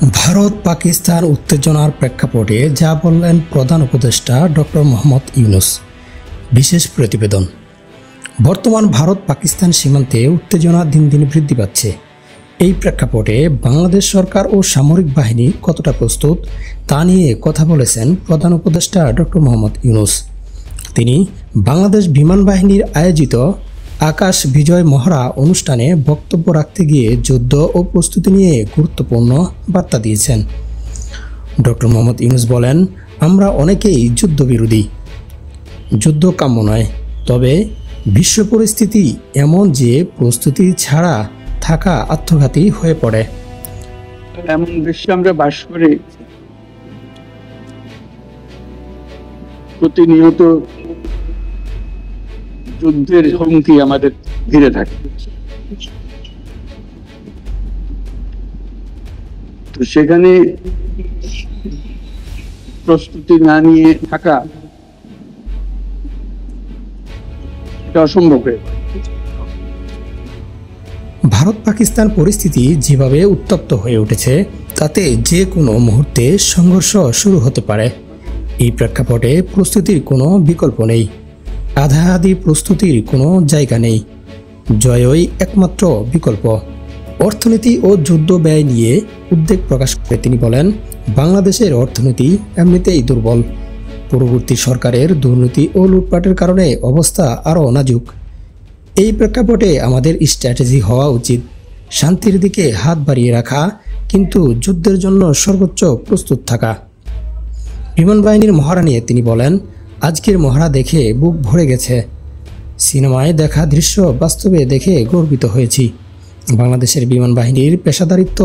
ভারত পাকিস্তান উত্তেজনার প্রেক্ষাপটে যা বললেন প্রধান উপদেষ্টা ডক্টর মোহাম্মদ ইউনূস। বিশেষ প্রতিবেদন। বর্তমান ভারত পাকিস্তান সীমান্তে উত্তেজনা দিন দিন বৃদ্ধি পাচ্ছে। এই প্রেক্ষাপটে বাংলাদেশ সরকার ও সামরিক বাহিনী কতটা প্রস্তুত তা নিয়ে কথা বলেছেন প্রধান উপদেষ্টা ডক্টর মোহাম্মদ ইউনূস। তিনি বাংলাদেশ বিমান বাহিনীর আয়োজিত আকাশ বিজয় মহড়া অনুষ্ঠানে বক্তব্য রাখতে গিয়ে যুদ্ধ ও প্রস্তুতি নিয়ে গুরুত্বপূর্ণ বার্তা দিয়েছেন। ডক্টর মোহাম্মদ ইউনূস বলেন, আমরা অনেকেই যুদ্ধবিরোধী, যুদ্ধ কাম্য নয়, তবে বিশ্ব পরিস্থিতি এমন যে প্রস্তুতি ছাড়া থাকা আত্মঘাতী হয়ে পড়ে। এমন বিশ্বে আমরা বাস করি, প্রতিনিয়ত যুদ্ধের হুমকি আমাদের ঘিরে থাকে। তো সেখানে প্রস্তুতি না নিয়ে থাকা এটা অসম্ভব। ভারত পাকিস্তান পরিস্থিতি যেভাবে উত্তপ্ত হয়ে উঠেছে তাতে যে কোনো মুহূর্তে সংঘর্ষ শুরু হতে পারে। এই প্রেক্ষাপটে প্রস্তুতির কোনো বিকল্প নেই, আধাআধি প্রস্তুতির কোনো জায়গা নেই, জয়ই একমাত্র বিকল্প। অর্থনীতি ও যুদ্ধ ব্যয় নিয়ে উদ্বেগ প্রকাশ করে তিনি বলেন, বাংলাদেশের অর্থনীতি এমনিতেই দুর্বল। পূর্ববর্তী সরকারের দুর্নীতি ও লুটপাটের কারণে অবস্থা আরও নাজুক। এই প্রেক্ষাপটে আমাদের স্ট্র্যাটেজি হওয়া উচিত শান্তির দিকে হাত বাড়িয়ে রাখা, কিন্তু যুদ্ধের জন্য সর্বোচ্চ প্রস্তুত থাকা। বিমান বাহিনীর মহড়া নিয়ে তিনি বলেন, আজকের মহড়া দেখে বুক ভরে গেছে। সিনেমায় দেখা দৃশ্য বাস্তবে দেখে গর্বিত হয়েছি। বাংলাদেশের বিমান বাহিনীর পেশাদারিত্ব,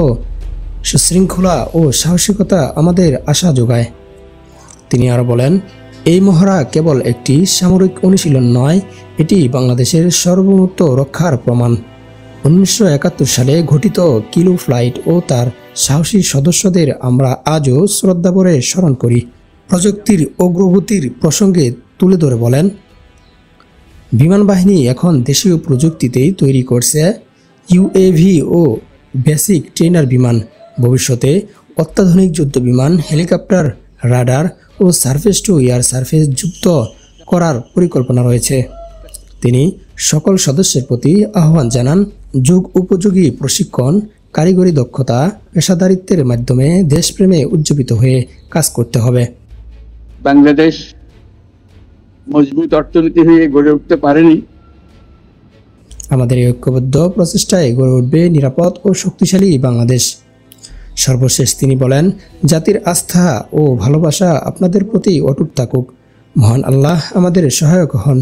সুশৃঙ্খলা ও সাহসিকতা আমাদের আশা যোগায়। তিনি আরও বলেন, এই মহড়া কেবল একটি সামরিক অনুশীলন নয়, এটি বাংলাদেশের সার্বভৌমত্ব রক্ষার প্রমাণ। 1971 সালে ঘটিত কিলু ফ্লাইট ও তার সাহসী সদস্যদের আমরা আজও শ্রদ্ধাভরে স্মরণ করি। প্রযুক্তির অগ্রগতির প্রসঙ্গে তুলে ধরে বলেন, বিমান বাহিনী এখন দেশীয় প্রযুক্তিতেই তৈরি করছে ইউএভি ও বেসিক ট্রেনার বিমান। ভবিষ্যতে অত্যাধুনিক যুদ্ধ বিমান, হেলিকপ্টার, রাডার ও সারফেস টু এয়ার সারফেস যুক্ত করার পরিকল্পনা রয়েছে। তিনি সকল সদস্যের প্রতি আহ্বান জানান, যুগ উপযোগী প্রশিক্ষণ, কারিগরি দক্ষতা, পেশাদারিত্বের মাধ্যমে দেশপ্রেমে উজ্জীবিত হয়ে কাজ করতে হবে। বাংলাদেশ মজবুত অর্থনীতি হয়ে গড়ে উঠতে পারেনি। আমাদের এই ঐক্যবদ্ধ প্রচেষ্টায় গড়ে উঠবে নিরাপদ ও শক্তিশালী বাংলাদেশ। সর্বশেষ তিনি বলেন, জাতির আস্থা ও ভালোবাসা আপনাদের প্রতি অটুট থাকুক। মহান আল্লাহ আমাদের সহায়ক হন।